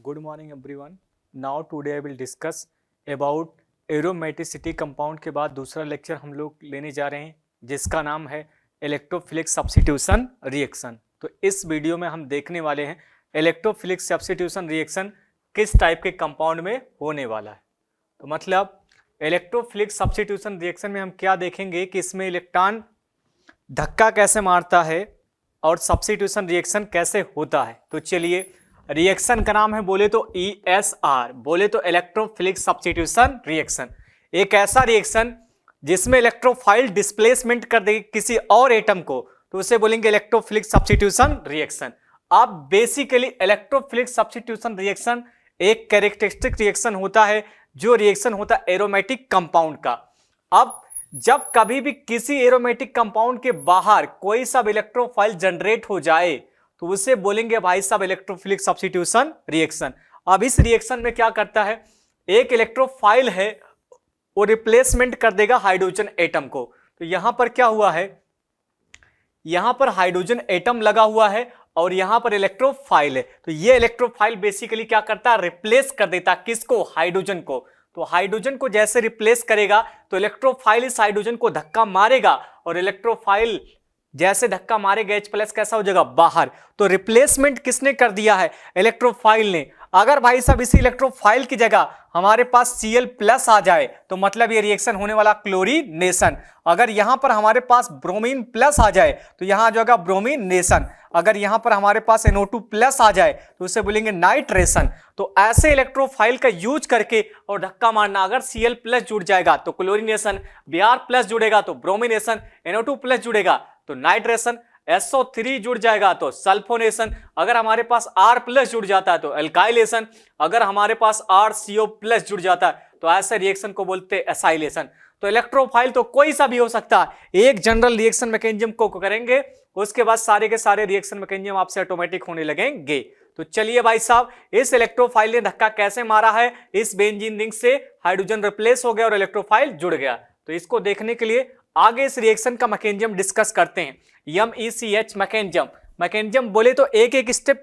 Good morning everyone. Now today I will discuss about aromaticity compound के बाद दूसरा lecture हम लोग लेने जा रहे हैं जिसका नाम है इलेक्ट्रोफिलिक सब्स्टिट्यूशन रिएक्शन। तो इस वीडियो में हम देखने वाले हैं इलेक्ट्रोफिलिक सब्स्टिट्यूशन रिएक्शन किस टाइप के कंपाउंड में होने वाला है। तो मतलब इलेक्ट्रोफिलिक सब्स्टिट्यूशन रिएक्शन में हम क्या देखेंगे कि इसमें इलेक्ट्रॉन धक्का कैसे मारता है और सब्स्टिट्यूशन रिएक्शन कैसे होता है। तो चलिए, रिएक्शन का नाम है बोले तो ESR, बोले तो इलेक्ट्रोफिलिक सब्स्टिट्यूशन रिएक्शन। एक ऐसा रिएक्शन जिसमें इलेक्ट्रोफाइल डिस्प्लेसमेंट कर देगी किसी और एटम को, तो उसे बोलेंगे इलेक्ट्रोफिलिक सब्स्टिट्यूशन रिएक्शन। अब बेसिकली इलेक्ट्रोफिलिक सब्स्टिट्यूशन रिएक्शन एक कैरेक्टरिस्टिक रिएक्शन होता है जो रिएक्शन होता है एरोमेटिक कंपाउंड का। अब जब कभी भी किसी एरोमेटिक कंपाउंड के बाहर कोई सा इलेक्ट्रोफाइल जनरेट हो जाए तो उसे बोलेंगे भाई साहब इलेक्ट्रोफिलिक सब्स्टिट्यूशन रिएक्शन। अब इस रिएक्शन में क्या करता है, एक इलेक्ट्रोफाइल है वो रिप्लेसमेंट कर देगा हाइड्रोजन एटम को। तो यहां पर क्या हुआ है, यहां पर हाइड्रोजन एटम लगा हुआ है और यहां पर इलेक्ट्रोफाइल है। तो ये इलेक्ट्रोफाइल बेसिकली क्या करता है, रिप्लेस कर देता किसको, हाइड्रोजन को। तो हाइड्रोजन को जैसे रिप्लेस करेगा तो इलेक्ट्रोफाइल इस हाइड्रोजन को धक्का मारेगा और इलेक्ट्रोफाइल जैसे धक्का मारेगा H+ कैसा हो जाएगा, बाहर। तो रिप्लेसमेंट किसने कर दिया है, इलेक्ट्रोफाइल ने। अगर भाई साहब इसी इलेक्ट्रोफाइल की जगह हमारे पास Cl+ आ जाए तो मतलब ये रिएक्शन होने वाला क्लोरीनेशन। अगर यहां पर हमारे पास ब्रोमीन प्लस आ जाए तो यहां आ जाएगा ब्रोमीनेशन। अगर यहां पर हमारे पास NO2+ आ जाए तो उसे बोलेंगे नाइट्रेशन। तो ऐसे इलेक्ट्रोफाइल का यूज करके और धक्का मारना, अगर Cl+ जुड़ जाएगा तो क्लोरीनेशन, Br+ जुड़ेगा तो ब्रोमिनेशन, NO2+ जुड़ेगा तो नाइट्रेशन, SO3 जुड़ जाएगा तो सल्फोनेशन, अगर हमारे पास R+ जुड़ जाता है तो एल्काइलेशन, अगर हमारे पास RCO+ जुड़ जाता है तो ऐसे रिएक्शन को बोलते हैं एसाइलेशन। तो इलेक्ट्रोफाइल तो कोई सा भी हो सकता है, एक जनरल रिएक्शन मैकेनिज्म को करेंगे, उसके बाद सारे के सारे रिएक्शन मैकेनिज्म आपसे ऑटोमेटिक होने लगेंगे। तो चलिए भाई साहब, इस इलेक्ट्रोफाइल ने धक्का कैसे मारा है, इस बेंजीन रिंग से हाइड्रोजन रिप्लेस हो गया और इलेक्ट्रोफाइल जुड़ गया। तो इसको देखने के लिए आगे इस रिएक्शन का मैकेनिज्म डिस्कस करते हैं। MECH मैकेनिज्म बोले तो एक एक स्टेप,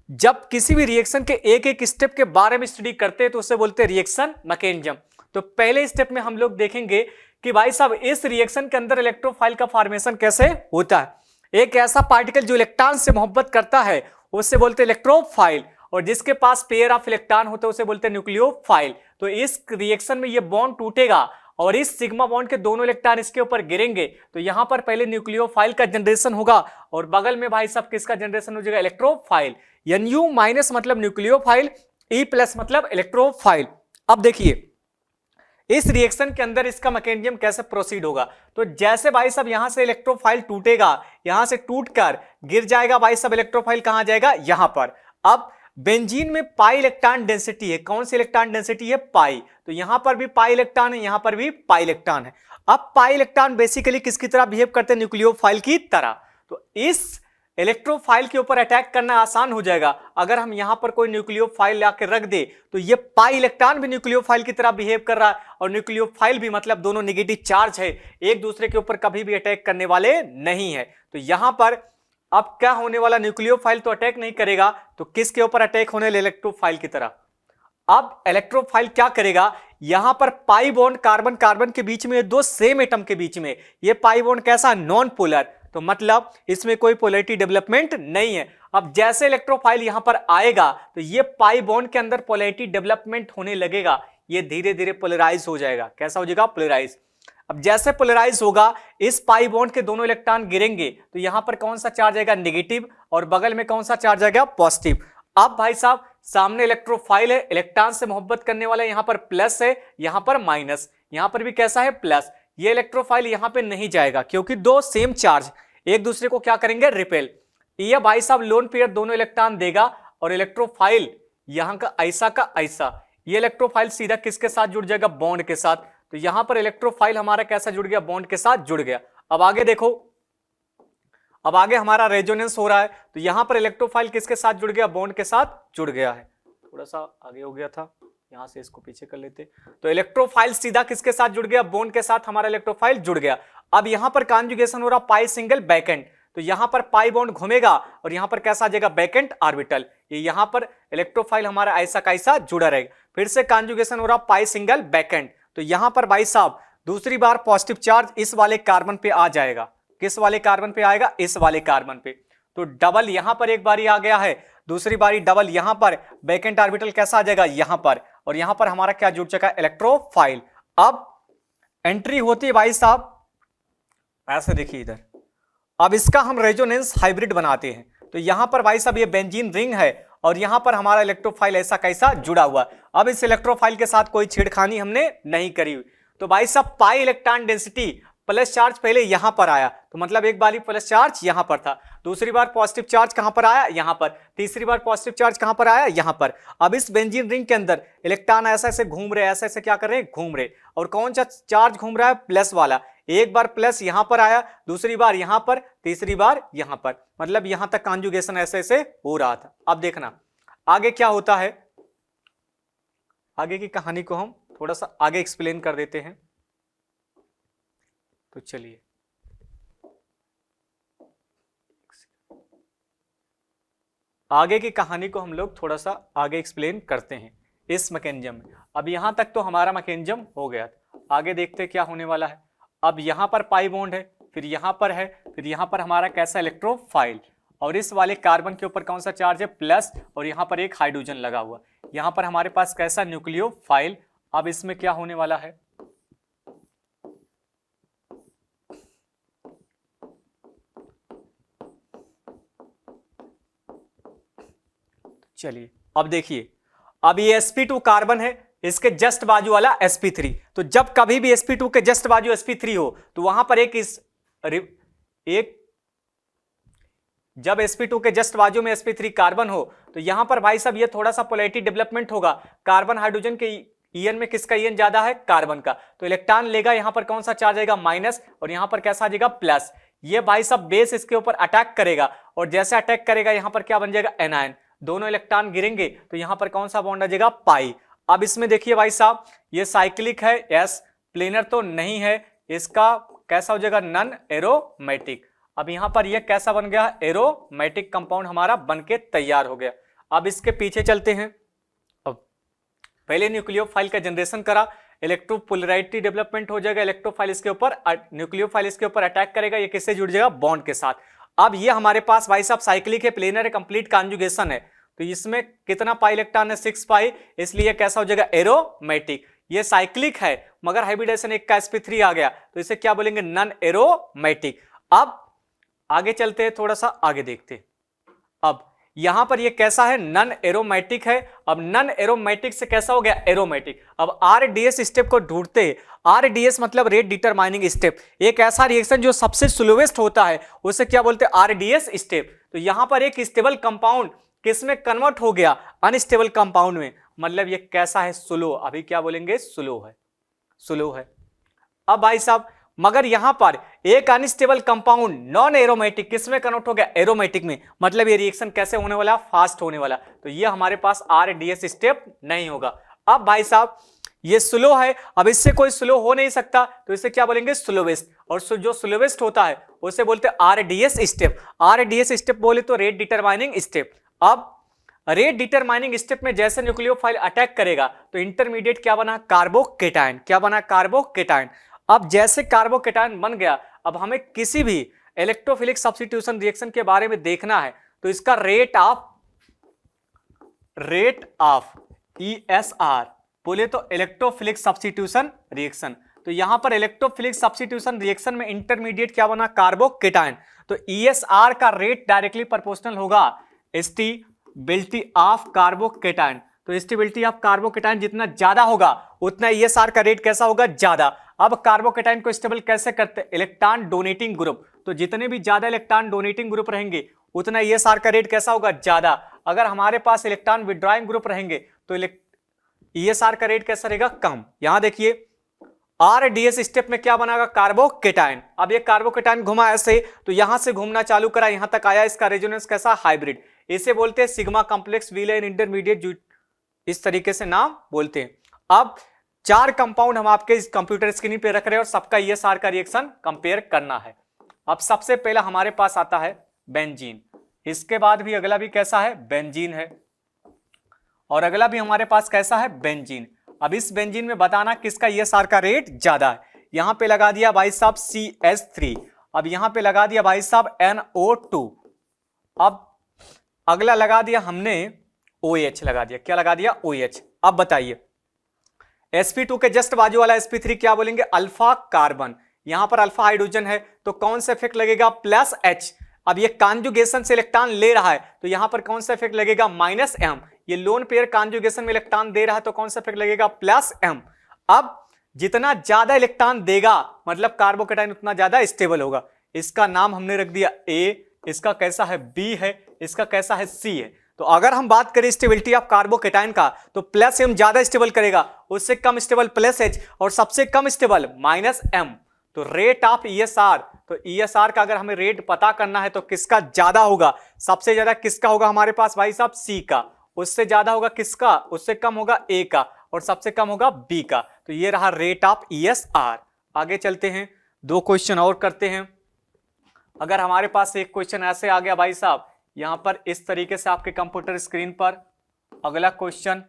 जब किसी भी रिएक्शन के एक एक स्टेप के बारे में स्टडी करते हैं तो उसे बोलते हैं रिएक्शन मैकेनिज्म। तो पहले स्टेप में हम लोग देखेंगे कि भाई साहब इस रिएक्शन के अंदर इलेक्ट्रोफाइल का फॉर्मेशन कैसे होता है। एक ऐसा पार्टिकल जो इलेक्ट्रॉन से मोहब्बत करता है उसे बोलते हैं इलेक्ट्रोफाइल, और जिसके पास पेयर ऑफ इलेक्ट्रॉन होते हैं उसे बोलते हैं न्यूक्लियोफाइल। तो इस रिएक्शन में ये बॉन्ड टूटेगा और इस सिग्मा बॉन्ड के दोनों इलेक्ट्रॉन इसके ऊपर गिरेंगे। तो यहां पर पहले न्यूक्लियोफाइल का जनरेशन होगा और बगल में भाई साहब किसका जनरेशन हो जाएगा, इलेक्ट्रोफाइल। Nu- मतलब न्यूक्लियोफाइल, E+ मतलब इलेक्ट्रोफाइल। अब देखिए इस रिएक्शन के अंदर इसका मैकेनिज्म कैसे प्रोसीड होगा। तो जैसे भाई साहब यहां से इलेक्ट्रोफाइल टूटेगा, यहां से टूटकर गिर जाएगा भाई साहब इलेक्ट्रोफाइल, कहां जाएगा, यहां पर। अब बेंजीन में पाई इलेक्ट्रॉन डेंसिटी है, कौन सी इलेक्ट्रॉन डेंसिटी है, पाई। तो यहां पर भी पाई इलेक्ट्रॉन है, यहां पर भी पाई इलेक्ट्रॉन है। अब पाई इलेक्ट्रॉन बेसिकली किसकी तरह बिहेव करते हैं, न्यूक्लियोफाइल की तरह। तो इस इलेक्ट्रोफाइल के ऊपर अटैक करना आसान हो जाएगा। अगर हम यहां पर कोई न्यूक्लियोफाइल लाकर रख दे तो ये पाई इलेक्ट्रॉन भी न्यूक्लियोफाइल की तरह बिहेव कर रहा है और न्यूक्लियोफाइल भी, मतलब दोनों नेगेटिव चार्ज है, एक दूसरे के ऊपर कभी भी अटैक करने वाले नहीं है। तो यहां पर अब क्या होने वाला, न्यूक्लियोफाइल तो अटैक नहीं करेगा तो किसके ऊपर अटैक होने, इलेक्ट्रोफाइल की तरह। अब इलेक्ट्रोफाइल क्या करेगा, यहां पर पाई बॉन्ड कार्बन कार्बन के बीच में, दो सेम एटम के बीच में, ये पाई बॉन्ड कैसा, नॉन पोलर, तो मतलब इसमें कोई पोलैरिटी डेवलपमेंट नहीं है। अब जैसे इलेक्ट्रोफाइल यहां पर आएगा तो ये पाई बॉन्ड के अंदर पोलैरिटी डेवलपमेंट होने लगेगा, ये धीरे धीरे पोलराइज हो जाएगा। कैसा हो जाएगा, पोलराइज। अब जैसे पोलराइज होगा, इस पाई बॉन्ड के दोनों इलेक्ट्रॉन गिरेंगे तो यहां पर कौन सा चार्ज आएगा, नेगेटिव, और बगल में कौन सा चार्ज आएगा, पॉजिटिव। अब भाई साहब सामने इलेक्ट्रोफाइल है, इलेक्ट्रॉन से मोहब्बत करने वाला, यहां पर प्लस है, यहां पर माइनस, यहां पर भी कैसा है, प्लस। ये इलेक्ट्रोफाइल यहां पे नहीं जाएगा क्योंकि दो सेम चार्ज एक दूसरे को क्या करेंगे, रिपेल। ये भाई साहब लोन पेयर दोनों इलेक्ट्रॉन देगा और इलेक्ट्रोफाइल यहां का ऐसा, ये इलेक्ट्रोफाइल सीधा किसके साथ जुड़ जाएगा, बॉन्ड के साथ। तो यहां पर इलेक्ट्रोफाइल हमारा कैसा जुड़ गया, बॉन्ड के साथ जुड़ गया। अब आगे देखो, अब आगे हमारा रेजोनेंस हो रहा है तो यहां पर इलेक्ट्रोफाइल किसके साथ जुड़ गया, बॉन्ड के साथ जुड़ गया है। थोड़ा सा आगे हो गया था, यहां से इसको पीछे कर लेते। तो इलेक्ट्रोफाइल सीधा किसके साथ जुड़ गया, बॉन्ड के साथ हमारा इलेक्ट्रोफाइल जुड़ गया। अब यहां पर कॉन्जुगेशन हो रहा पाई सिंगल बैकेंड, तो यहां पर पाई बॉन्ड घूमेगा और यहां पर कैसा आ जाएगा वैकेंट ऑर्बिटल, ये यहां पर इलेक्ट्रोफाइल हमारा ऐसा कैसा जुड़ा रहेगा। फिर से कॉन्जुगेशन हो रहा पाई सिंगल वैकेंट, तो यहां पर भाई साहब दूसरी बार पॉजिटिव चार्ज इस वाले कार्बन पे आ जाएगा। किस वाले कार्बन पे आएगा? इस वाले कार्बन पे। तो डबल यहां पर एक बारी आ गया है, दूसरी बारी डबल यहां पर वैकेंट ऑर्बिटल कैसा आ जाएगा? यहां पर, और यहां पर हमारा क्या जुड़ चुका है? इलेक्ट्रोफाइल। अब एंट्री होती है भाई साहब ऐसे, देखिए इधर, अब इसका हम रेजोनेंस हाइब्रिड बनाते हैं। तो यहां पर भाई साहब ये बेंजीन रिंग है और यहां पर हमारा इलेक्ट्रोफाइल ऐसा कैसा जुड़ा हुआ। अब इस इलेक्ट्रोफाइल के साथ कोई छेड़खानी हमने नहीं करी हुई। तो भाई साहब pi electron density plus charge पहले यहां पर आया, तो मतलब एक बारी प्लस चार्ज यहां पर था, दूसरी बार पॉजिटिव चार्ज कहां पर आया? यहां पर, तीसरी बार पॉजिटिव चार्ज कहां पर आया? यहां पर। अब इस बेंजीन रिंग के अंदर इलेक्ट्रॉन ऐसे ऐसे घूम रहे, ऐसे ऐसे क्या कर रहे हैं? घूम रहे। और कौन सा चार्ज घूम रहा है? प्लस वाला। एक बार प्लस यहां पर आया, दूसरी बार यहां पर, तीसरी बार यहां पर, मतलब यहां तक कॉन्जुगेशन ऐसे ऐसे हो रहा था। अब देखना आगे क्या होता है, आगे की कहानी को हम थोड़ा सा आगे एक्सप्लेन कर देते हैं। तो चलिए आगे की कहानी को हम लोग थोड़ा सा आगे एक्सप्लेन करते हैं इस मैकेनिज्म में। अब यहां तक तो हमारा मैकेनिज्म हो गया, आगे देखते क्या होने वाला है। अब यहां पर पाई बॉन्ड है, फिर यहां पर है, फिर यहां पर हमारा कैसा इलेक्ट्रोफाइल, और इस वाले कार्बन के ऊपर कौन सा चार्ज है? प्लस, और यहां पर एक हाइड्रोजन लगा हुआ। यहां पर हमारे पास कैसा? न्यूक्लियोफाइल। अब इसमें क्या होने वाला है? चलिए अब देखिए, अब ये sp2 कार्बन है, इसके जस्ट बाजू वाला sp3। तो जब कभी भी sp2 के जस्ट बाजू sp3 हो तो वहां पर जब sp2 के जस्ट बाजू में sp3 कार्बन हो तो यहां पर भाई साहब ये थोड़ा सा पोलैरिटी डेवलपमेंट होगा। कार्बन हाइड्रोजन के ईएन में किसका ईएन ज्यादा है? कार्बन का। तो इलेक्ट्रॉन लेगा, यहां पर कौन सा चार्ज आएगा? माइनस, और यहां पर कैसा आ जाएगा? प्लस। ये भाई साहब बेस इसके ऊपर अटैक करेगा, और जैसे अटैक करेगा यहां पर क्या बन जाएगा? एनायन। दोनों इलेक्ट्रॉन गिरेंगे तो यहां पर कौन सा बॉन्ड आ जाएगा? पाई। अब इसमें देखिए भाई साहब ये साइक्लिक है, यस, प्लेनर तो नहीं है, इसका कैसा हो जाएगा? Non aromatic. अब यहां पर ये कैसा बन गया? एरोमेटिक कंपाउंड हमारा बनके तैयार हो गया। अब इसके पीछे चलते हैं। अब पहले न्यूक्लियोफाइल का जनरेशन करा, इलेक्ट्रोपोलैरिटी डेवलपमेंट हो जाएगा, इलेक्ट्रोफाइल इसके ऊपर, न्यूक्लियोफाइल इसके ऊपर अटैक करेगा, ये किससे जुड़ जाएगा? बॉन्ड के साथ। अब ये हमारे पास भाई साहब साइक्लिक है, प्लेनर है, कंप्लीट कॉन्जुगेशन है, तो इसमें कितना पाई इलेक्ट्रॉन है? 6 पाई, इसलिए कैसा हो जाएगा? एरोमेटिक। ये साइक्लिक है मगर हाइब्रिडेशन एक का sp3 आ गया, तो इसे क्या बोलेंगे? Non aromatic. अब आगे चलते हैं, थोड़ा सा आगे देखते हैं। अब यहां पर ये कैसा है? नॉन एरोमेटिक है। अब नॉन एरोमेटिक से कैसा हो गया? एरोमेटिक। अब आरडीएस स्टेप को ढूंढते हैं। आरडीएस मतलब रेट डिटरमाइनिंग स्टेप, एक ऐसा रिएक्शन जो सबसे स्लोवेस्ट होता है उसे क्या बोलते हैं? RDS step. तो यहां पर एक स्टेबल कंपाउंड किसमें कन्वर्ट हो गया? अनस्टेबल कंपाउंड में, मतलब ये कैसा है? स्लो। अभी क्या बोलेंगे? स्लो है, स्लो है। अब भाई साहब मगर यहां पर एक अनस्टेबल कंपाउंड नॉन एरोमेटिक किसमें कन्वर्ट हो गया? एरोमेटिक में, मतलब ये रिएक्शन कैसे होने वाला? फास्ट होने वाला। तो ये हमारे पास आरडीएस स्टेप नहीं होगा। अब भाई साहब ये स्लो है, अब इससे कोई स्लो हो नहीं सकता, तो इसे क्या बोलेंगे? स्लोवेस्ट। और जो स्लोवेस्ट होता है उसे बोलते हैं आरडीएस स्टेप। आरडीएस स्टेप बोले तो रेट डिटरमाइनिंग स्टेप। अब रेट डिटरमाइनिंग स्टेप में जैसे न्यूक्लियोफाइल अटैक करेगा तो इंटरमीडिएट क्या बना? कार्बोकेटायन। क्या बना? कार्बोकेटायन। अब जैसे कार्बोकेटायन बन गया, अब हमें किसी भी इलेक्ट्रोफिलिक सब्स्टिट्यूशन रिएक्शन के बारे में देखना है, तो इसका रेट ऑफ ESR बोले तो इलेक्ट्रोफिलिक सब्स्टिट्यूशन रिएक्शन। तो यहां पर इलेक्ट्रोफिलिक सब्स्टिट्यूशन रिएक्शन में इंटरमीडिएट क्या बना? कार्बोकेटायन। तो ESR का रेट डायरेक्टली प्रोपोर्शनल होगा स्टेबिलिटी ऑफ कार्बोकेटायन। तो स्टेबिलिटी ऑफ कार्बोकेटायन जितना ज्यादा होगा उतना ESR का रेट कैसा होगा? ज्यादा। अब कार्बोकेटायन को स्टेबल कैसे करते हैं? Electron donating group. तो जितने भी ज्यादा इलेक्ट्रॉन डोनेटिंग ग्रुप रहेंगे उतना ESR का रेट कैसा होगा? ज्यादा। अगर हमारे पास इलेक्ट्रॉन विड्रॉइंग ग्रुप रहेंगे तो ESR का रेट कैसा रहेगा? कम। यहां देखिए आरडीएस स्टेप में क्या बनागा? कार्बोकेटायन। अब ये कार्बोकेटायन घुमा ऐसे, तो यहां से घूमना चालू करा, यहां तक आया, इसका रेजोनेंस कैसा? हाइब्रिड। इसे बोलते हैं सिग्मा कॉम्प्लेक्स विलेन इंटरमीडिएट, इस तरीके से नाम बोलते हैं। अब 4 कंपाउंड हम आपके इस कंप्यूटर स्क्रीन पे रख रहे हैं और सबका ESR का रिएक्शन कंपेयर करना है। अब सबसे पहला हमारे पास आता है बेंजीन, इसके बाद भी अगला भी कैसा है, बेंजीन है, और अगला भी हमारे पास कैसा है, बेंजीन। अब इस बेंजीन में बताना किसका ESR का रेट ज्यादा है। यहां पे लगा दिया भाई साहब CH3, अब यहां पे लगा दिया भाई साहब NO2, अब अगला लगा दिया हमने OH लगा दिया, क्या लगा दिया, OH। अब बताइए sp2 के जस्ट बाजू वाला sp3 क्या बोलेंगे, अल्फा कार्बन, यहां पर अल्फा हाइड्रोजन है तो कौन सा इफेक्ट लगेगा, +H। अब ये कॉन्जुगेशन से इलेक्ट्रॉन ले रहा है तो यहां पर कौन सा इफेक्ट लगेगा, -M। ये लोन पेयर कॉन्जुगेशन में इलेक्ट्रॉन दे रहा है तो कौन सा इफेक्ट लगेगा, +M। अब जितना ज्यादा इलेक्ट्रॉन देगा मतलब कार्बोकेटाइन उतना ज्यादा स्टेबल होगा। इसका नाम हमने रख दिया A, इसका कैसा है B है, इसका कैसा है C है। तो अगर हम बात करें स्टेबिलिटी ऑफ कार्बोकेटाइन का तो +M ज्यादा स्टेबल करेगा, उससे कम स्टेबल +H, और सबसे कम स्टेबल -M। तो रेट ऑफ ESR, तो ESR का अगर हमें रेट पता करना है तो किसका ज्यादा होगा, सबसे ज्यादा किसका होगा हमारे पास भाई साहब C का, उससे ज्यादा होगा किसका, उससे कम होगा A का, और सबसे कम होगा B का। तो ये रहा रेट ऑफ ESR। आगे चलते हैं, 2 क्वेश्चन और करते हैं। अगर हमारे पास एक क्वेश्चन ऐसे आ गया भाई साहब, यहां पर इस तरीके से आपके कंप्यूटर स्क्रीन पर अगला क्वेश्चन,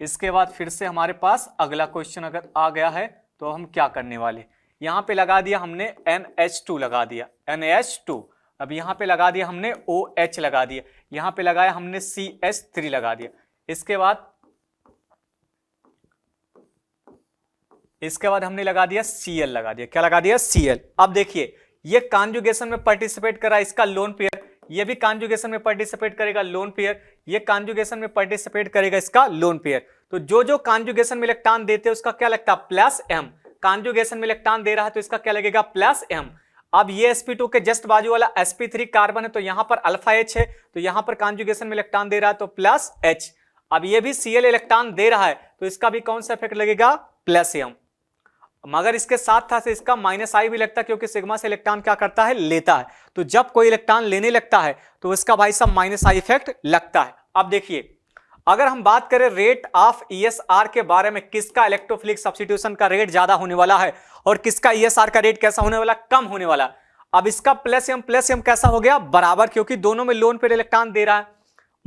इसके बाद फिर से हमारे पास अगला क्वेश्चन अगर आ गया है तो हम क्या करने वाले, यहां पे लगा दिया हमने NH2 लगा दिया, NH2। अब यहां पे लगा दिया हमने OH लगा दिया, यहां पे लगाया हमने CH3 लगा दिया, इसके बाद हमने लगा दिया Cl लगा दिया, क्या लगा दिया, Cl। अब देखिए ये कॉन्जुगेशन में पार्टिसिपेट कर रहा है, इसका लोन पेयर, ये भी कॉन्जुगेशन में पार्टिसिपेट करेगा, लोन पेयर, ये कॉन्जुगेशन में पार्टिसिपेट करेगा, इसका लोन पेयर। तो जो जो कॉन्जुगेशन में इलेक्ट्रॉन देते हैं उसका क्या लगता है, +M। कॉन्जुगेशन में इलेक्ट्रॉन दे रहा है तो इसका क्या लगेगा, +M। अब ये sp2 के जस्ट बाजू वाला sp3 कार्बन है तो यहां पर अल्फा H है, तो यहां पर कॉन्जुगेशन में इलेक्ट्रॉन दे रहा है तो +H। अब ये भी Cl इलेक्ट्रॉन दे रहा है तो इसका भी कौन सा इफेक्ट लगेगा, +M। मगर इसके साथ था से इसका -I भी लगता है क्योंकि सिग्मा से इलेक्ट्रॉन क्या करता है, लेता है। तो जब कोई इलेक्ट्रॉन लेने लगता है तो इसका भाई साहब -I इफेक्ट लगता है। अब देखिए अगर हम बात करें रेट ऑफ ESR के बारे में, किसका इलेक्ट्रोफिलिक सब्स्टिट्यूशन का रेट ज्यादा होने वाला है और किसका ESR का रेट कैसा होने वाला, कम होने वाला। अब इसका +M कैसा हो गया, बराबर, क्योंकि दोनों में लोन पेयर इलेक्ट्रॉन दे रहा है।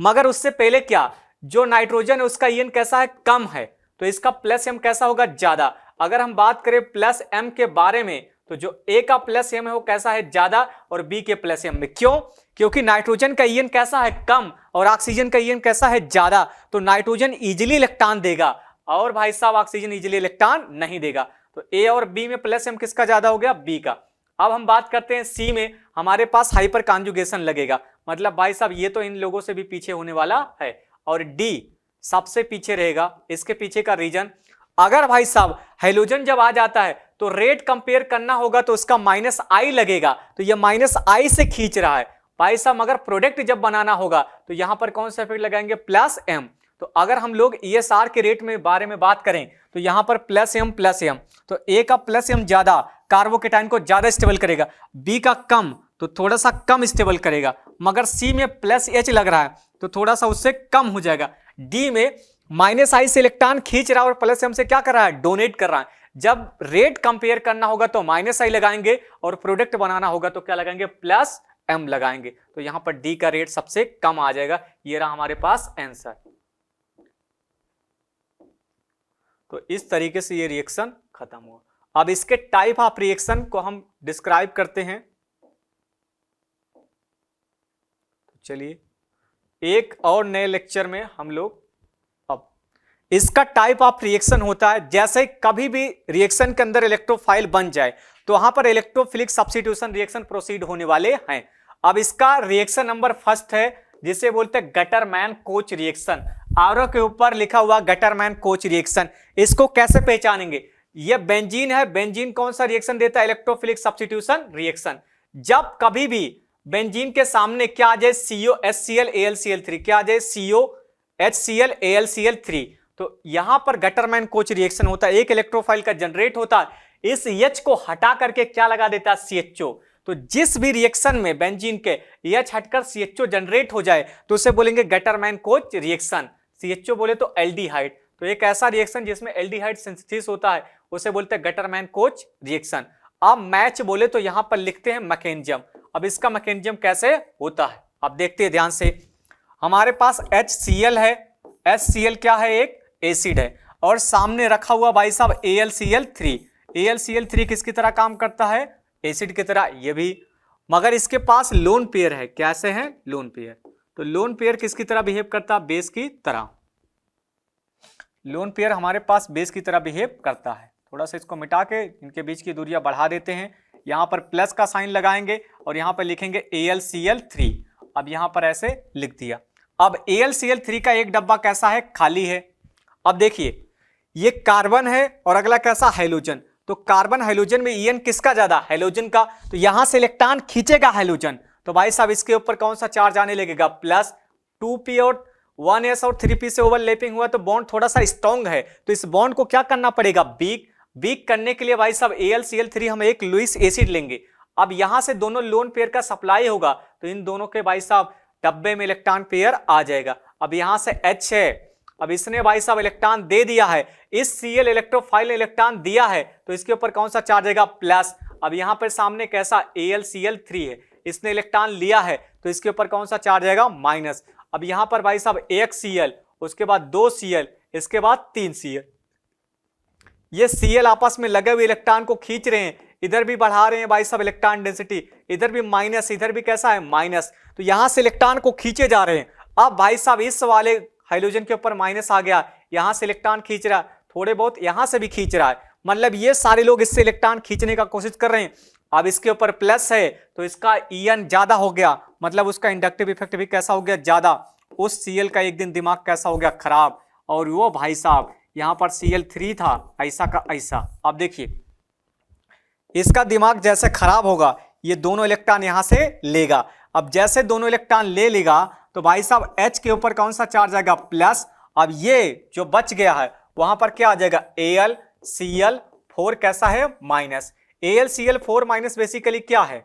मगर उससे पहले क्या, जो नाइट्रोजन है उसका EN कैसा है, कम है, तो इसका +M कैसा होगा, ज्यादा। अगर हम बात करें +M के बारे में तो जो A का +M है वो कैसा है, ज्यादा, और B के +M में, क्यों, क्योंकि नाइट्रोजन का EN कैसा है, कम, और ऑक्सीजन का EN कैसा है, ज्यादा। तो नाइट्रोजन इजीली इलेक्ट्रॉन देगा और भाई साहब ऑक्सीजन इजीली इलेक्ट्रॉन नहीं देगा। तो A और B में +M किसका ज्यादा हो गया, B का। अब हम बात करते हैं C में, हमारे पास हाइपर कॉन्जुगेशन लगेगा, मतलब भाई साहब ये तो इन लोगों से भी पीछे होने वाला है, और D सबसे पीछे रहेगा। इसके पीछे का रीजन, अगर भाई साहब हाइड्रोजन जब आ जाता है तो रेट कंपेयर करना होगा तो उसका -I लगेगा, तो ये -I से खींच रहा है भाई साहब। मगर प्रोडक्ट जब बनाना होगा तो यहां पर कौन सा इफेक्ट लगाएंगे, +M। तो अगर हम लोग ESR के रेट में बारे में बात करें तो यहां पर +M, तो A का +M ज्यादा कार्बोकेटाइन को ज्यादा स्टेबल करेगा, B का कम तो थोड़ा सा कम स्टेबल करेगा, मगर C में +H लग रहा है तो थोड़ा सा उससे कम हो जाएगा। D में -I से इलेक्ट्रॉन खींच रहा है और +M से क्या कर रहा है, डोनेट कर रहा है। जब रेट कंपेयर करना होगा तो -I लगाएंगे और प्रोडक्ट बनाना होगा तो क्या लगाएंगे, +M लगाएंगे। तो यहां पर D का रेट सबसे कम आ जाएगा। ये रहा हमारे पास आंसर। तो इस तरीके से ये रिएक्शन खत्म हुआ। अब इसके टाइप ऑफ रिएक्शन को हम डिस्क्राइब करते हैं। चलिए एक और नए लेक्चर में हम लोग, अब इसका टाइप ऑफ रिएक्शन होता है, जैसे कभी भी रिएक्शन के अंदर इलेक्ट्रोफाइल बन जाए तो वहां पर इलेक्ट्रोफिलिक सब्स्टिट्यूशन रिएक्शन प्रोसीड होने वाले हैं। अब इसका रिएक्शन नंबर फर्स्ट है जिसे बोलते हैं गटरमैन कोच रिएक्शन। आरओ के ऊपर लिखा हुआ गटरमैन कोच रिएक्शन। इसको कैसे पहचानेंगे, ये बेंजीन है, बेंजीन कौन सा रिएक्शन देता है, इलेक्ट्रोफिलिक सब्स्टिट्यूशन रिएक्शन। जब कभी भी बेंजीन के सामने क्या आ जाए, COHCl AlCl3, क्या आ जाए, COHCl AlCl3, तो यहां पर गटरमैन कोच रिएक्शन होता है, एक इलेक्ट्रोफाइल का जनरेट होता है, इस H को हटा करके क्या लगा देता है, CHO। तो जिस भी रिएक्शन में बेंजीन के H हटकर CHO जनरेट हो जाए तो उसे बोलेंगे गटरमैन कोच रिएक्शन। CHO बोले तो एल्डिहाइड, तो एक ऐसा रिएक्शन जिसमें एल्डिहाइड सिंथेसिस होता है उसे बोलते हैं गटरमैन कोच रिएक्शन। अब मैच बोले तो यहां पर लिखते हैं मैकेनिज्म। अब इसका मैकेनिज्म कैसे होता है अब देखते हैं ध्यान से। हमारे पास HCl है, HCl क्या है, एक एसिड है, और सामने रखा हुआ भाई साहब AlCl3। AlCl3 किसकी तरह काम करता है, एसिड की तरह, ये भी। मगर इसके पास लोन पेयर है, कैसे है, लोन पेयर। तो लोन पेयर किसकी तरह बिहेव करता है, बेस की तरह। लोन पेयर हमारे पास बेस की तरह बिहेव करता है। थोड़ा सा इसको मिटा के इनके बीच की दूरियां बढ़ा देते हैं। यहां पर प्लस का साइन लगाएंगे और यहां पर लिखेंगे AlCl3। अब यहां पर ऐसे लिख दिया। अब AlCl3 का एक डब्बा कैसा है, खाली है। अब देखिए ये कार्बन है और अगला कैसा, हैलोजन। तो कार्बन हाइड्रोजन में En किसका ज्यादा, हैलोजन का। तो यहां से इलेक्ट्रॉन खींचेगा हैलोजन, तो भाई साहब इसके ऊपर कौन सा चार्ज आने लगेगा, प्लस। 2p और 1s और 3p से ओवरलैपिंग हुआ तो बॉन्ड थोड़ा सा स्ट्रॉन्ग है, तो इस बॉन्ड को क्या करना पड़ेगा, वीक करने के लिए भाई साहब AlCl3 हम एक लुईस एसिड लेंगे। अब यहां से दोनों लोन पेयर का सप्लाई होगा तो इन दोनों के भाई साहब डब्बे में इलेक्ट्रॉन पेयर आ जाएगा। अब यहां से H है, अब इसने भाई साहब इलेक्ट्रॉन दे दिया है, इस Cl इलेक्ट्रोफाइल ने इलेक्ट्रॉन दिया है, तो इसके ऊपर कौन सा चार्ज आएगा, प्लस। अब यहां पर सामने कैसा AlCl3 है, इसने इलेक्ट्रॉन लिया है, तो इसके ऊपर कौन सा चार्ज आएगा, माइनस। अब यहां पर भाई साहब एक Cl, उसके बाद 2 Cl, इसके बाद 3 Cl। ये Cl आपस में लगे हुए इलेक्ट्रॉन को खींच रहे हैं, इधर भी बढ़ा रहे हैं भाई साहब इलेक्ट्रॉन डेंसिटी, इधर भी माइनस, इधर भी कैसा है, माइनस। तो यहां से इलेक्ट्रॉन को खींचे जा रहे हैं। अब भाई साहब इस वाले हाइड्रोजन के ऊपर माइनस आ गया, यहां से इलेक्ट्रॉन खींच रहा है, थोड़े बहुत यहां से भी खींच रहा है, मतलब ये सारे लोग इससे इलेक्ट्रॉन खींचने का कोशिश कर रहे हैं। अब इसके ऊपर प्लस है तो इसका En ज्यादा हो गया, मतलब उसका इंडक्टिव इफेक्ट भी कैसा हो गया, ज्यादा। उस Cl का एक दिन दिमाग कैसा हो गया, खराब। और वो भाई साहब यहां पर Cl3 था, ऐसा का ऐसा। अब देखिए इसका दिमाग जैसे खराब होगा, ये दोनों इलेक्ट्रॉन यहां से लेगा। अब जैसे दोनों इलेक्ट्रॉन ले लेगा तो भाई साहब H के ऊपर कौन सा चार्ज आएगा, प्लस। अब ये जो बच गया है वहां पर क्या आ जाएगा, AlCl4 कैसा है, माइनस। AlCl4 माइनस बेसिकली क्या है,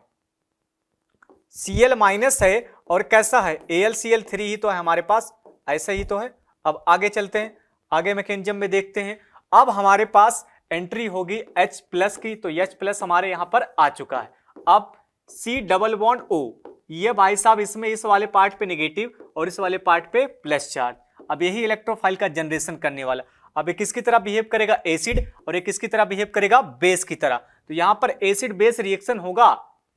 Cl माइनस है, और कैसा है, AlCl3 ही तो है हमारे पास, ऐसा ही तो है। अब आगे चलते हैं, आगे मैकेनिज्म में देखते हैं। अब हमारे पास एंट्री होगी H प्लस की, तो H प्लस हमारे यहां पर आ चुका है। अब C डबल बॉन्ड O, ये भाई साहब इसमें इस वाले पार्ट पे नेगेटिव और इस वाले पार्ट पे प्लस चार्ज। अब यही इलेक्ट्रोफाइल का जनरेशन करने वाला। अब ये किसकी तरह बिहेव करेगा, एसिड, और ये किसकी तरह बिहेव करेगा, बेस की तरह। तो यहां पर एसिड बेस रिएक्शन होगा,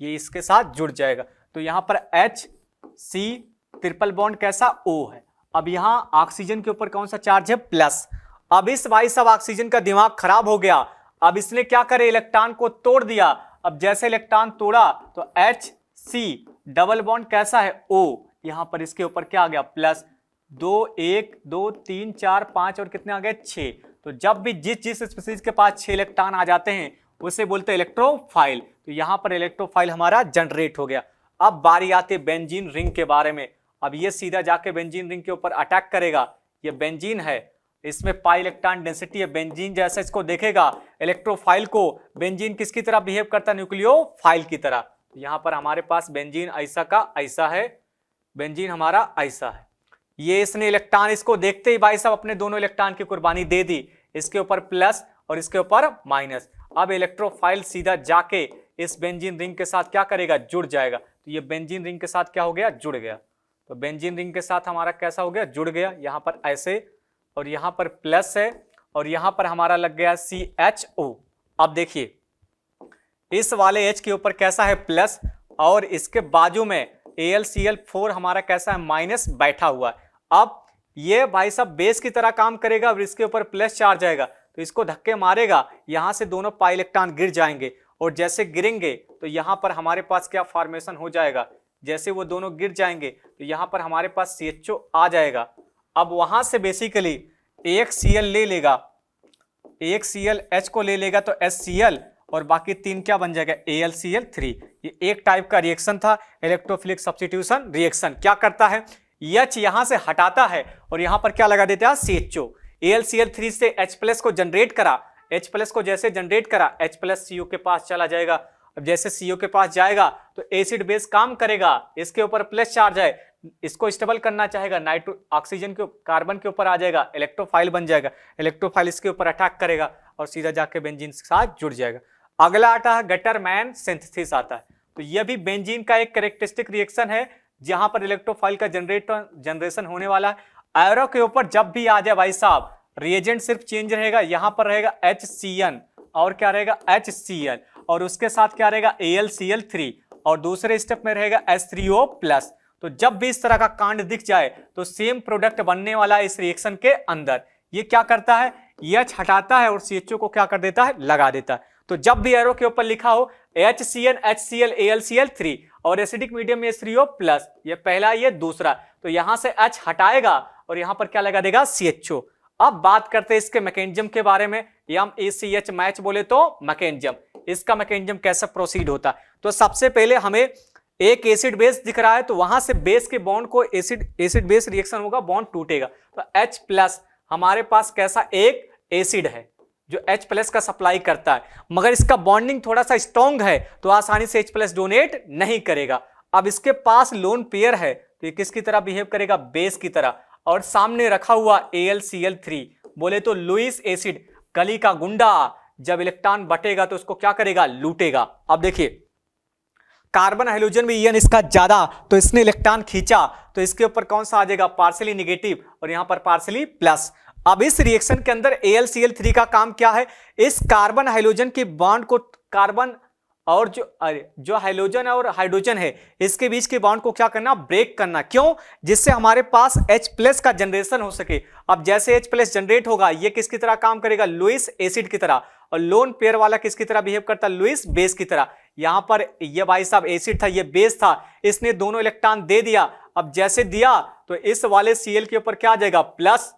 ये इसके साथ जुड़ जाएगा। तो यहां पर HC ट्रिपल बॉन्ड कैसा, O है। अब यहां ऑक्सीजन के ऊपर कौन सा चार्ज है, प्लस। अब इस भाई साहब ऑक्सीजन का दिमाग खराब हो गया, अब इसने क्या करे, इलेक्ट्रॉन को तोड़ दिया। अब जैसे इलेक्ट्रॉन तोड़ा तो HC डबल बॉन्ड कैसा है, O, यहां पर इसके ऊपर क्या आ गया, प्लस। 2 1 2 3 4 5 और कितने आ गए, 6। तो जब भी जिस स्पीशीज के पास 6 इलेक्ट्रॉन आ जाते हैं उसे बोलते हैं इलेक्ट्रोफाइल। तो यहां पर इलेक्ट्रोफाइल हमारा जनरेट हो गया। अब बारी आती है बेंजीन रिंग के बारे में। अब ये सीधा जाके बेंजीन रिंग के ऊपर अटैक करेगा। ये बेंजीन है, इसमें पाई इलेक्ट्रॉन डेंसिटी है, बेंजीन जैसा इसको देखेगा इलेक्ट्रोफाइल को। बेंजीन किसकी तरह बिहेव करता है, न्यूक्लियोफाइल की तरह। यहां पर हमारे पास बेंजीन ऐसा का ऐसा है, बेंजीन हमारा ऐसा है। ये इसने इलेक्ट्रॉन, इसको देखते ही भाई साहब अपने दोनों इलेक्ट्रॉन की कुर्बानी दे दी, इसके ऊपर प्लस और इसके ऊपर माइनस। अब इलेक्ट्रोफाइल सीधा जाके इस बेंजीन रिंग के साथ क्या करेगा, जुड़ जाएगा। तो ये बेंजीन रिंग के साथ क्या हो गया, जुड़ गया। तो बेंजीन रिंग के साथ हमारा कैसा हो गया, जुड़ गया। यहां पर ऐसे, और यहां पर प्लस है, और यहां पर हमारा लग गया CHO। अब देखिए इस वाले H के ऊपर कैसा है, प्लस, और इसके बाजू में AlCl4 हमारा कैसा है, माइनस बैठा हुआ है। अब ये भाई साहब बेस की तरह काम करेगा, और इसके ऊपर प्लस चार्ज आएगा तो इसको धक्के मारेगा, यहां से दोनों पाई इलेक्ट्रॉन गिर जाएंगे, और जैसे गिरेंगे तो यहां पर हमारे पास क्या फॉर्मेशन हो जाएगा, जैसे वो दोनों गिर जाएंगे तो यहां पर हमारे पास CHO आ जाएगा। अब वहां से बेसिकली एक Cl ले लेगा, एक Cl H को ले लेगा तो HCl, और बाकी 3 क्या बन जाएगा, AlCl3। ये एक टाइप का रिएक्शन था, इलेक्ट्रोफिलिक सब्स्टिट्यूशन रिएक्शन। क्या करता है, H यहां से हटाता है और यहां पर क्या लगा देता है, CHO। AlCl3 से H प्लस को जनरेट करा, H प्लस को जैसे जनरेट करा, H प्लस CO के पास चला जाएगा। अब जैसे CO के पास जाएगा तो एसिड बेस काम करेगा, इसके ऊपर प्लस चार्ज है, इसको स्टेबल करना चाहेगा, नाइट्रो ऑक्सीजन के कार्बन के ऊपर आ जाएगा, इलेक्ट्रोफाइल बन जाएगा। इलेक्ट्रोफाइल इसके ऊपर अटैक करेगा और सीधा जाके बेंजीन के साथ जुड़ जाएगा। अगला आता है गटरमैन सिंथेसिस आता है। तो यह भी बेंजीन का एक कैरेक्टरिस्टिक रिएक्शन है जहां पर इलेक्ट्रोफाइल का जनरेशन होने वाला है। एरो के ऊपर जब भी आ जाए भाई साहब, रिएजेंट सिर्फ चेंज रहेगा, यहां पर रहेगा HCN और क्या रहेगा HCl, और उसके साथ क्या रहेगा AlCl3, और दूसरे स्टेप में रहेगा H3O+। तो जब भी इस तरह का कांड दिख जाए तो सेम प्रोडक्ट बनने वाला है इस रिएक्शन के अंदर। ये क्या करता है, H हटाता है और CHO को क्या कर देता है, लगा देता है। तो जब भी एरो के ऊपर लिखा हो HCN, HCl, AlCl3 और एसिडिक मीडियम में H3O+, ये पहला ये दूसरा, तो यहां से H हटाएगा और यहां पर क्या लगा देगा CHO। अब बात करते हैं इसके मैकेनिज्म के बारे में, या हम ACH मैच बोले तो मैकेनिज्म, इसका मैकेनिज्म कैसे प्रोसीड होता है। तो सबसे पहले हमें एक एसिड बेस दिख रहा है, तो वहां से बेस के बॉन्ड को एसिड बेस रिएक्शन होगा, बॉन्ड टूटेगा, तो H+ हमारे पास कैसा एक एसिड है जो H+ का सप्लाई करता है, मगर इसका बॉन्डिंग थोड़ा सा स्ट्रॉन्ग है तो आसानी से H+ डोनेट नहीं करेगा। अब इसके पास लोन पेयर है तो ये किसकी तरह बिहेव करेगा, बेस की तरह, और सामने रखा हुआ AlCl3 बोले तो लुईस एसिड, कली का गुंडा, जब इलेक्ट्रॉन बटेगा तो उसको क्या करेगा, लूटेगा। अब देखिए कार्बन हाइड्रोजन में ईएन इसका ज्यादा, तो इसने इलेक्ट्रॉन खींचा तो इसके ऊपर कौन सा आ जाएगा, पार्शियली नेगेटिव, और यहां पर पार्शियली प्लस। अब इस रिएक्शन के अंदर AlCl3 का काम क्या है, इस कार्बन हाइड्रोजन के बॉन्ड को, कार्बन और जो हाइड्रोजन और हाइड्रोजन है इसके बीच के बॉन्ड को क्या करना, ब्रेक करना। क्यों, जिससे हमारे पास H+ का जनरेशन हो सके। अब जैसे H+ जनरेट होगा ये किसकी तरह काम करेगा, लुईस एसिड की तरह, और लोन पेयर वाला किसकी तरह बिहेव करता है, लुईस बेस की तरह। यहां पर ये भाई साहब एसिड था, ये बेस था, इसने दोनों इलेक्ट्रॉन दे दिया। अब जैसे दिया तो इस वाले Cl के ऊपर क्या आ जाएगा, प्लस।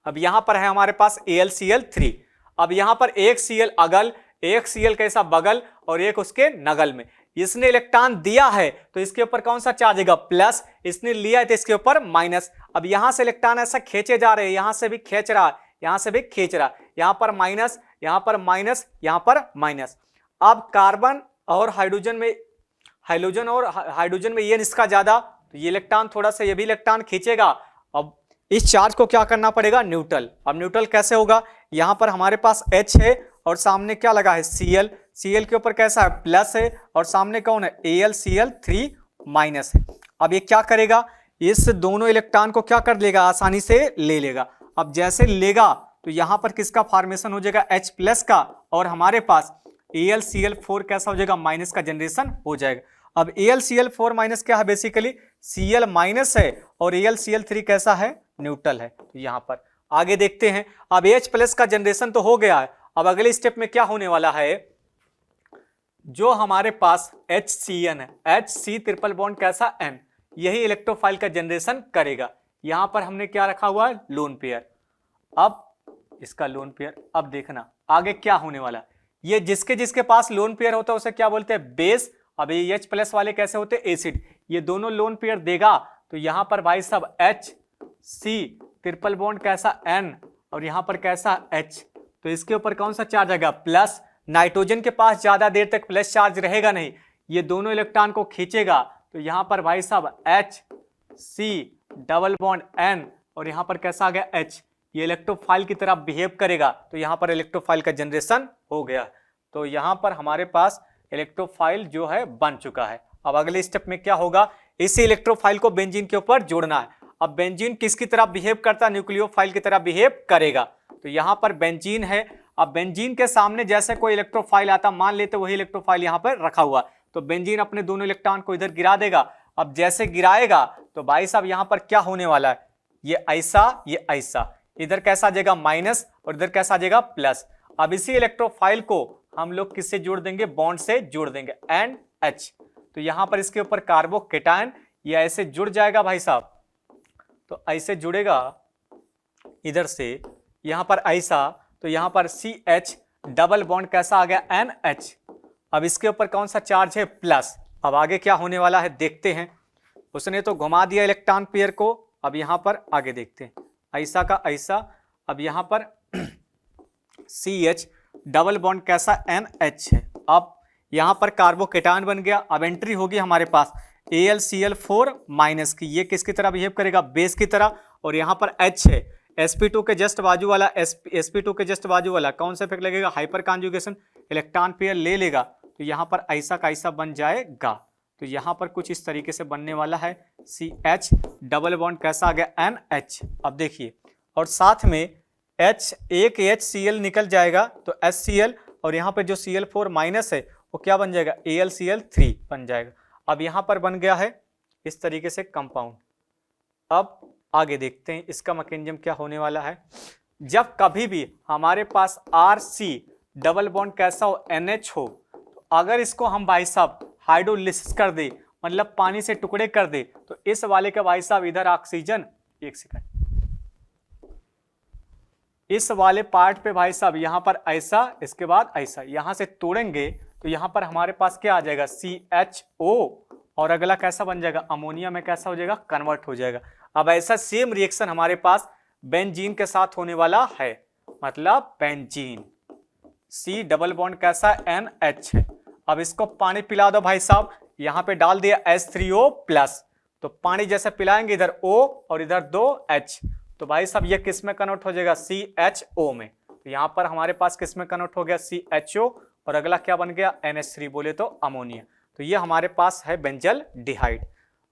अब यहां पर है हमारे पास AlCl3, अब यहां पर एक Cl अगल, एक Cl कैसा बगल और एक उसके नगल में, इसने इलेक्ट्रॉन दिया है तो इसके ऊपर कौन सा चार्ज आएगा, प्लस, इसने लिया है तो इसके ऊपर माइनस। अब यहां से इलेक्ट्रॉन ऐसा खींचे जा रहे हैं, यहां से भी खींच रहा, यहां से भी खींच रहा, यहां पर माइनस, यहां पर माइनस, यहां पर माइनस। अब कार्बन और हाइड्रोजन में, हाइड्रोजन में ये इसका ज्यादा, तो ये इलेक्ट्रॉन थोड़ा सा ये भी इलेक्ट्रॉन खींचेगा। अब इस चार्ज को क्या करना पड़ेगा, न्यूट्रल। अब न्यूट्रल कैसे होगा, यहां पर हमारे पास H है और सामने क्या लगा है Cl, Cl के ऊपर कैसा है, प्लस है, और सामने कौन है, AlCl3 माइनस है। अब ये क्या करेगा, इस दोनों इलेक्ट्रॉन को क्या कर लेगा, आसानी से ले लेगा। अब जैसे लेगा तो यहां पर किसका फॉर्मेशन हो जाएगा, H+ का, और हमारे पास AlCl4 कैसा हो जाएगा, माइनस का जनरेशन हो जाएगा। अब AlCl4 माइनस क्या है, बेसिकली Cl माइनस है, और AlCl3 कैसा है, न्यूट्रल है। तो यहां पर आगे देखते हैं। अब H+ का जनरेशन तो हो गया है, अब अगले स्टेप में क्या होने वाला है, जो हमारे पास HCN है, HC ट्रिपल बॉन्ड कैसा N, यही इलेक्ट्रोफाइल का जनरेशन करेगा। यहां पर हमने क्या रखा हुआ है, लोन पेयर। अब इसका लोन पेयर, अब देखना आगे क्या होने वाला, ये जिसके जिसके पास लोन पेयर होता है उसे क्या बोलते हैं, बेस। अब ये H+ वाले कैसे होते हैं, एसिड, ये दोनों लोन पेयर देगा तो यहां पर भाई साहब HC ट्रिपल बॉन्ड कैसा N, और यहां पर कैसा H, तो इसके ऊपर कौन सा चार्ज आएगा, प्लस। नाइट्रोजन के पास ज्यादा देर तक प्लस चार्ज रहेगा नहीं, ये दोनों इलेक्ट्रॉन को खींचेगा, तो यहां पर भाई साहब HC डबल बॉन्ड N, और यहां पर कैसा आ गया H, ये इलेक्ट्रोफाइल की तरह बिहेव करेगा, तो यहां पर इलेक्ट्रोफाइल का जनरेशन हो गया। तो यहां पर हमारे पास इलेक्ट्रोफाइल जो है बन चुका है। अब अगले स्टेप में क्या होगा, इसी इलेक्ट्रोफाइल को बेंजीन के ऊपर जोड़ना है। अब बेंजीन किसकी तरह बिहेव करता है, न्यूक्लियोफाइल की तरह बिहेव करेगा। तो यहां पर बेंजीन है, अब बेंजीन के सामने जैसे कोई इलेक्ट्रोफाइल आता, मान लेते वही इलेक्ट्रोफाइल यहां पर रखा हुआ, तो बेंजीन अपने दोनों इलेक्ट्रॉन को इधर गिरा देगा। अब जैसे गिराएगा तो भाई साहब यहां पर क्या होने वाला है, ये ऐसा, ये ऐसा, इधर कैसा आ जाएगा माइनस, और इधर कैसा आ जाएगा प्लस। अब इसी इलेक्ट्रोफाइल को हम लोग किससे जोड़ देंगे, बॉन्ड से जोड़ देंगे, NH। तो यहां पर इसके ऊपर कार्बोकेटायन, ये ऐसे जुड़ जाएगा भाई साहब, तो ऐसे जुड़ेगा इधर से, यहां पर ऐसा, तो यहां पर CH डबल बॉन्ड कैसा आ गया, NH। अब इसके ऊपर कौन सा चार्ज है, प्लस। अब आगे क्या होने वाला है देखते हैं, उसने तो घुमा दिया इलेक्ट्रॉन पेयर को, अब यहां पर आगे देखते हैं, ऐसा का ऐसा। अब यहां पर CH डबल बॉन्ड कैसा, NH है। अब यहां पर कार्बोकेटायन बन गया। अब एंट्री होगी हमारे पास AlCl4 माइनस की, ये किसकी तरह बिहेव करेगा, बेस की तरह, और यहां पर H है, sp2 के जस्ट बाजू वाला sp2 के जस्ट बाजू वाला कौन सा इफेक्ट लगेगा, हाइपर कॉन्जुगेशन, इलेक्ट्रॉन पेयर ले लेगा तो यहाँ पर ऐसा का ऐसा बन जाएगा। तो यहाँ पर कुछ इस तरीके से बनने वाला है CH डबल बॉन्ड कैसा आ गया NH। अब देखिए और साथ में H एक HCl निकल जाएगा तो HCl और यहाँ पर जो Cl4 माइनस है वो क्या बन जाएगा AlCl3 बन जाएगा। अब यहाँ पर बन गया है इस तरीके से कंपाउंड। अब आगे देखते हैं इसका मैकेनिज्म क्या होने वाला है। जब कभी भी हमारे पास RC डबल बॉन्ड कैसा हो NH हो तो अगर इसको हम भाई साहब हाइड्रोलिसिस कर दे मतलब पानी से टुकड़े कर दे तो इस वाले का भाई साहब इधर ऑक्सीजन, एक सेकंड, इस वाले पार्ट पे भाई साहब यहां पर ऐसा इसके बाद ऐसा यहां से तोड़ेंगे तो यहां पर हमारे पास क्या आ जाएगा CHO और अगला कैसा बन जाएगा अमोनिया में कैसा हो जाएगा कन्वर्ट हो जाएगा। अब ऐसा सेम रिएक्शन हमारे पास बेंजीन के साथ होने वाला है, मतलब बेंजीन C डबल बॉन्ड कैसा NH है। अब इसको पानी पिला दो भाई साहब, यहां पे डाल दिया H3O प्लस तो पानी जैसे पिलाएंगे इधर O और इधर 2 H तो भाई साहब ये किस में कन्वर्ट हो जाएगा CHO में। तो यहां पर हमारे पास किस में कन्वर्ट हो गया CHO और अगला क्या बन गया NH3 बोले तो अमोनिया। तो ये हमारे पास है बेंजल डिहाइड।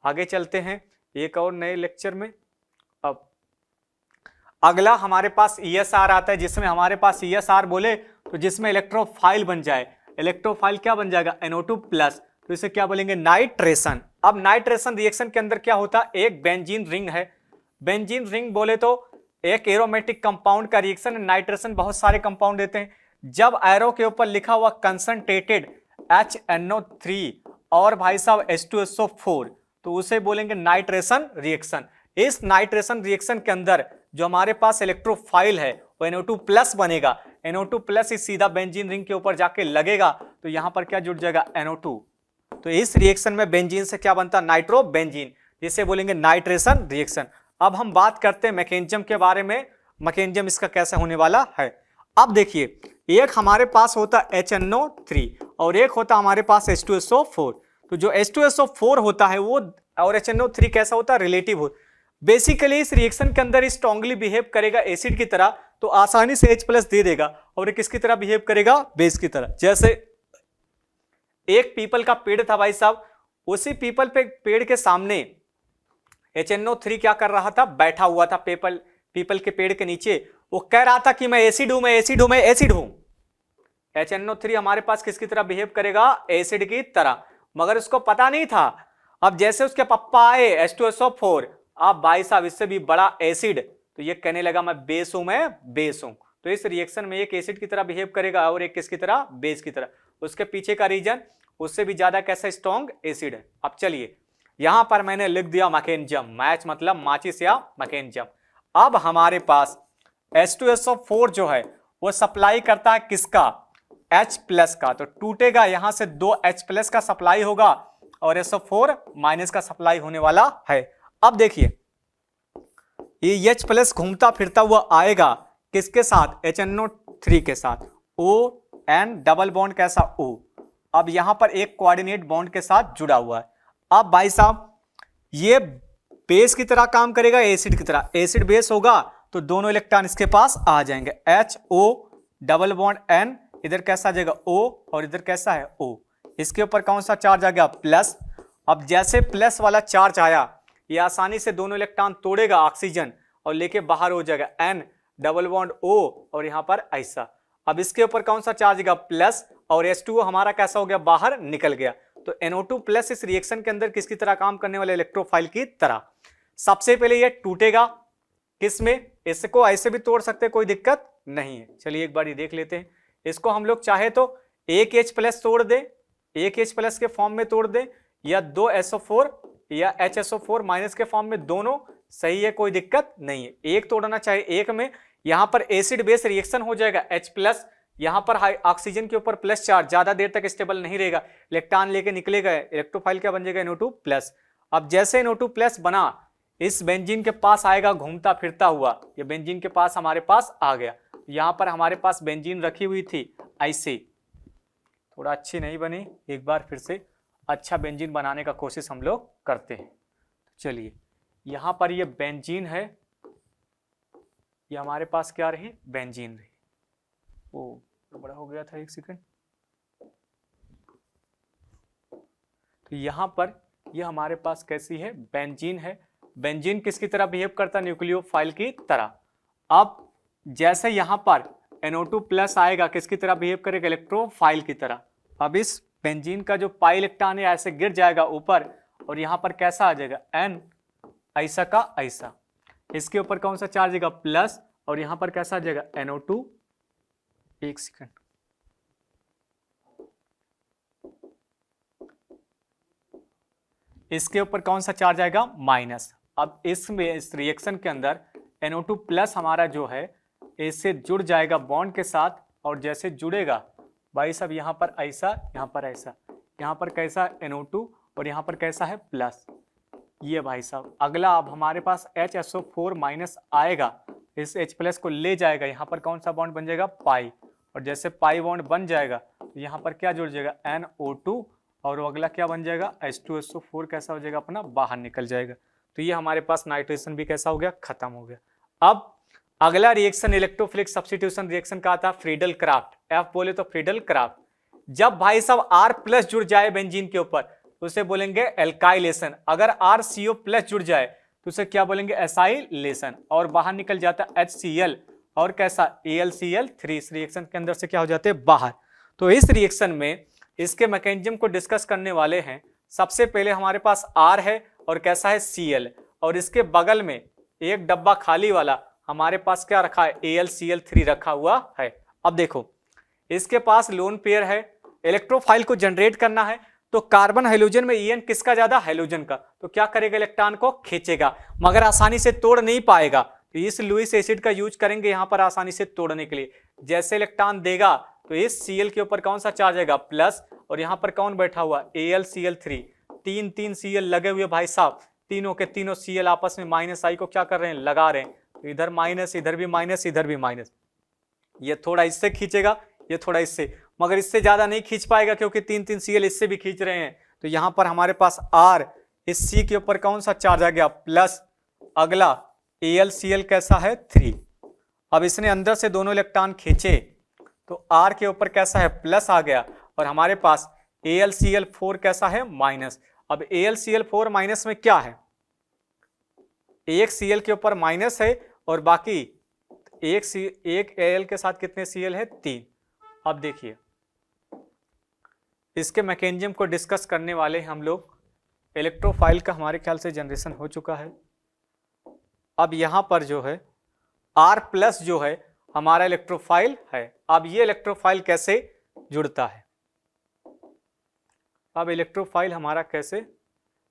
आगे चलते हैं एक और नए लेक्चर में। अब अगला हमारे पास ESR आता है जिसमें हमारे पास ESR बोले तो जिसमें इलेक्ट्रोफाइल बन जाए, इलेक्ट्रोफाइल क्या बन जाएगा NO2 प्लस तो इसे क्या बोलेंगे नाइट्रेशन। अब नाइट्रेशन रिएक्शन के अंदर क्या होता है, एक बेंजीन रिंग है, बेंजीन रिंग बोले तो एक एरोमेटिक कंपाउंड का रिएक्शन है, नाइट्रेशन बहुत सारे कंपाउंड देते हैं। जब एरो के ऊपर लिखा हुआ कंसंट्रेटेड HNO3 और भाई साहब H2SO4 तो उसे बोलेंगे नाइट्रेशन रिएक्शन। इस नाइट्रेशन रिएक्शन के अंदर जो हमारे पास इलेक्ट्रोफाइल है वो NO2 प्लस बनेगा, NO2 प्लस इस सीधा बेंजीन रिंग के ऊपर जाके लगेगा तो यहां पर क्या जुड़ जाएगा NO2। तो इस रिएक्शन में बेंजीन से क्या बनता है नाइट्रो बेंजीन, जिसे बोलेंगे नाइट्रेशन रिएक्शन। अब हम बात करते हैं मैकेनिज्म के बारे में, मैकेनिज्म इसका कैसे होने वाला है। अब देखिए एक हमारे पास होता HNO3 और एक होता हमारे पास H2SO4। तो जो H2SO4 होता है वो और HNO3 कैसा होता है रिलेटिव हो, बेसिकली इस रिएक्शन के अंदर स्ट्रांगली बिहेव करेगा एसिड की तरह तो आसानी से H+ दे देगा और किसकी तरह बिहेव करेगा बेस की तरह। जैसे एक पीपल का पेड़ था भाई साहब, उसी पीपल पे पेड़ के सामने HNO3 क्या कर रहा था, बैठा हुआ था पीपल के पेड़ के नीचे, वो कह रहा था कि मैं एसिड हूं, मैं एसिड हूं, मैं एसिड हूं। HNO3 हमारे पास किसकी तरह बिहेव करेगा एसिड की तरह, मगर उसको पता नहीं था। अब जैसे उसके पप्पा आए H2SO4, अब भाई साहब इससे भी बड़ा एसिड, तो ये कहने लगा मैं बेस हूं, मैं बेस हूं। तो इस रिएक्शन में एक एसिड की तरह बिहेव करेगा और एक किसकी तरह बेस की तरह। उसके पीछे का रीजन उससे भी ज्यादा कैसा स्ट्रॉन्ग एसिड है। अब चलिए यहां पर मैंने लिख दिया मैकेनिज्म, मैच मतलब माचिस या मैकेनिज्म। अब हमारे पास H2SO4 जो है वो सप्लाई करता है किसका H+ का, तो टूटेगा यहां से 2 H+ का सप्लाई होगा और SO4 माइनस का सप्लाई होने वाला है। अब देखिए ये H+ घूमता फिरता हुआ आएगा किसके साथ HNO3 के साथ, ON डबल बॉन्ड कैसा O। अब यहां पर एक कोऑर्डिनेट बॉन्ड के साथ जुड़ा हुआ है। अब भाई साहब ये बेस की तरह काम करेगा एसिड की तरह, एसिड बेस होगा तो दोनों इलेक्ट्रॉन इसके पास आ जाएंगे, HO डबल बॉन्ड N इधर कैसा आ जाएगा O और इधर कैसा है O। इसके ऊपर कौन सा चार्ज आ गया प्लस। अब जैसे प्लस वाला चार्ज आया ये आसानी से दोनों इलेक्ट्रॉन तोड़ेगा ऑक्सीजन और लेके बाहर हो जाएगा N डबल बॉन्ड O और यहां पर ऐसा। अब इसके ऊपर कौन सा चार्ज आएगा प्लस और H2O हमारा कैसा हो गया बाहर निकल गया। तो NO2 प्लस इस रिएक्शन के अंदर किसकी तरह काम करने वाले इलेक्ट्रोफाइल की तरह। सबसे पहले ये टूटेगा किसमें, इसको ऐसे भी तोड़ सकते हैं कोई दिक्कत नहीं है। चलिए एक बार ये देख लेते हैं, इसको हम लोग चाहे तो एक H+ तोड़ दे, एक H+ के फॉर्म में तोड़ दे या 2 SO4 या HSO4 माइनस के फॉर्म में, दोनों सही है कोई दिक्कत नहीं है। एक तोड़ना चाहे एक में, यहां पर एसिड बेस रिएक्शन हो जाएगा H+, यहां पर ऑक्सीजन के ऊपर प्लस चार्ज ज्यादा देर तक स्टेबल नहीं रहेगा, इलेक्ट्रॉन लेके निकलेगा, इलेक्ट्रोफाइल क्या बन जाएगा NO2+। अब जैसे NO2+ बना इस बेंजीन के पास आएगा घूमता फिरता हुआ, ये बेंजीन के पास हमारे पास आ गया। यहां पर हमारे पास बेंजीन रखी हुई थी ऐसे, थोड़ा अच्छी नहीं बनी, एक बार फिर से अच्छा बेंजीन बनाने का कोशिश हम लोग करते हैं। चलिए यहां पर ये बेंजीन है, ये हमारे पास क्या रही, बेंजीन रही। वो बड़ा हो गया था, एक सेकंड। तो यहाँ पर ये हमारे पास कैसी है, बेंजीन है। बेंजीन किसकी तरह बिहेव करता है, न्यूक्लियोफाइल की तरह। अब जैसे यहाँ पर NO2 प्लस आएगा, किसकी तरह बिहेव करेगा, इलेक्ट्रोफाइल की तरह। अब इस बेंजीन का जो पाई इलेक्ट्रॉन है ऐसे गिर जाएगा ऊपर, और यहाँ पर कैसा आ जाएगा, N ऐसा का ऐसा। इसके ऊपर कौन सा चार्ज आएगा, प्लस, और यहाँ पर कैसा आ जाएगा, NO2। एक सेकंड, इसके ऊपर कौन सा चार्ज आएगा, माइनस। अब इसमें इस रिएक्शन के अंदर NO2 प्लस हमारा जो है इससे जुड़ जाएगा बॉन्ड के साथ, और जैसे जुड़ेगा भाई साहब यहाँ पर ऐसा, यहाँ पर ऐसा, यहाँ पर कैसा NO2 और यहाँ पर कैसा है प्लस। ये भाई साहब अगला अब हमारे पास HSO4 माइनस आएगा, इस H प्लस को ले जाएगा, यहाँ पर कौन सा बॉन्ड बन जाएगा, पाई, और जैसे पाई बॉन्ड बन जाएगा तो यहाँ पर क्या जुड़ जाएगा, NO2, और वो अगला क्या बन जाएगा, H2SO4 कैसा हो जाएगा अपना, बाहर निकल जाएगा। तो ये हमारे पास नाइट्रेशन भी कैसा हो गया, खत्म हो गया। अब अगला रिएक्शन इलेक्ट्रोफिलिक सब्स्टिट्यूशन रिएक्शन का आता है फ्रीडल क्राफ्ट, F बोले तो फ्रीडल क्राफ्ट। जब भाई साहब R प्लस जुड़ जाए बेंजीन के ऊपर तो उसे बोलेंगे एल्काइलेशन, अगर RCO प्लस जुड़ जाए तो उसे क्या बोलेंगे, एसाइलेशन, और बाहर निकल जाता है HCl और कैसा, AlCl3। इस रिएक्शन के अंदर से क्या हो जाते हैं, बाहर। तो इस रिएक्शन में इसके मैकेनिज्म को डिस्कस करने वाले हैं। सबसे पहले हमारे पास R है और कैसा है, Cl, और इसके बगल में एक डब्बा खाली वाला हमारे पास क्या रखा है, AlCl3 रखा हुआ है। अब देखो इसके पास लोन पेयर है, इलेक्ट्रोफाइल को जनरेट करना है, तो कार्बन हाइड्रोजन में En किसका ज्यादा, हाइड्रोजन का, तो क्या करेगा, इलेक्ट्रॉन को खींचेगा, मगर आसानी से तोड़ नहीं पाएगा। तो इस लुईस एसिड का यूज करेंगे यहाँ पर आसानी से तोड़ने के लिए। जैसे इलेक्ट्रॉन देगा तो इस Cl के ऊपर कौन सा चार्ज आएगा, प्लस, और यहाँ पर कौन बैठा हुआ, AlCl3। तीन Cl लगे हुए भाई साहब, तीनों के तीनों Cl आपस में माइनस आई को क्या कर रहे हैं, लगा रहे हैं। तो इधर माइनस, इधर भी माइनस, इधर भी माइनस। ये थोड़ा इससे खींचेगा, ये थोड़ा इससे, मगर इससे ज्यादा नहीं खींच पाएगा क्योंकि तीन Cl इससे भी खींच रहे हैं। तो यहाँ पर हमारे पास R, इस C के ऊपर कौन सा चार्ज आ गया, प्लस, अगला AlCl कैसा है, 3। अब इसने अंदर से दोनों इलेक्ट्रॉन खींचे तो R के ऊपर कैसा है, प्लस आ गया, और हमारे पास AlCl4 कैसा है, माइनस। अब AlCl4 माइनस में क्या है, एक Cl के ऊपर माइनस है और बाकी एक Al के साथ कितने Cl है, 3। अब देखिए इसके मैकेनिज्म को डिस्कस करने वाले हम लोग। इलेक्ट्रोफाइल का हमारे ख्याल से जनरेशन हो चुका है। अब यहां पर जो है R प्लस जो है हमारा इलेक्ट्रोफाइल है। अब ये इलेक्ट्रोफाइल कैसे जुड़ता है, अब इलेक्ट्रोफाइल हमारा कैसे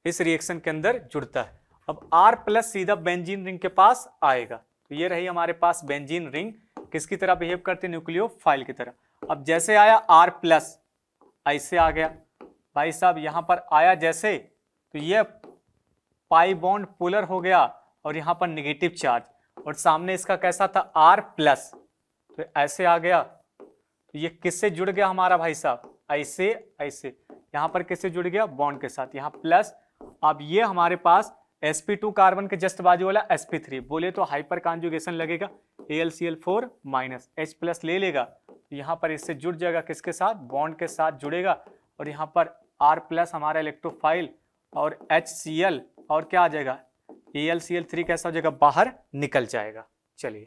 इस रिएक्शन के अंदर जुड़ता है। अब R प्लस सीधा बेंजीन रिंग के पास आएगा, तो ये रही हमारे पास बेंजीन रिंग, किसकी तरह बिहेव करते हैं, न्यूक्लियोफाइल की तरह। अब जैसे आया R प्लस, ऐसे आ गया भाई साहब, यहां पर आया जैसे, तो ये पाई बॉन्ड पोलर हो गया और यहां पर नेगेटिव चार्ज, और सामने इसका कैसा था, R प्लस, तो ऐसे आ गया। तो ये किससे जुड़ गया हमारा भाई साहब, ऐसे ऐसे, यहां पर किससे जुड़ गया, बॉन्ड के साथ, यहां प्लस। अब ये हमारे पास sp2 कार्बन के जस्ट बाजू वाला sp3, बोले तो हाइपर कॉन्जुगेशन लगेगा, AlCl4 माइनस, H प्लस ले लेगा, तो यहाँ पर इससे जुड़ जाएगा, किसके साथ, बॉन्ड के साथ जुड़ेगा, और यहाँ पर R प्लस हमारा इलेक्ट्रोफाइल और HCl, और क्या आ जाएगा, AlCl3 कैसा हो जाएगा, बाहर निकल जाएगा। चलिए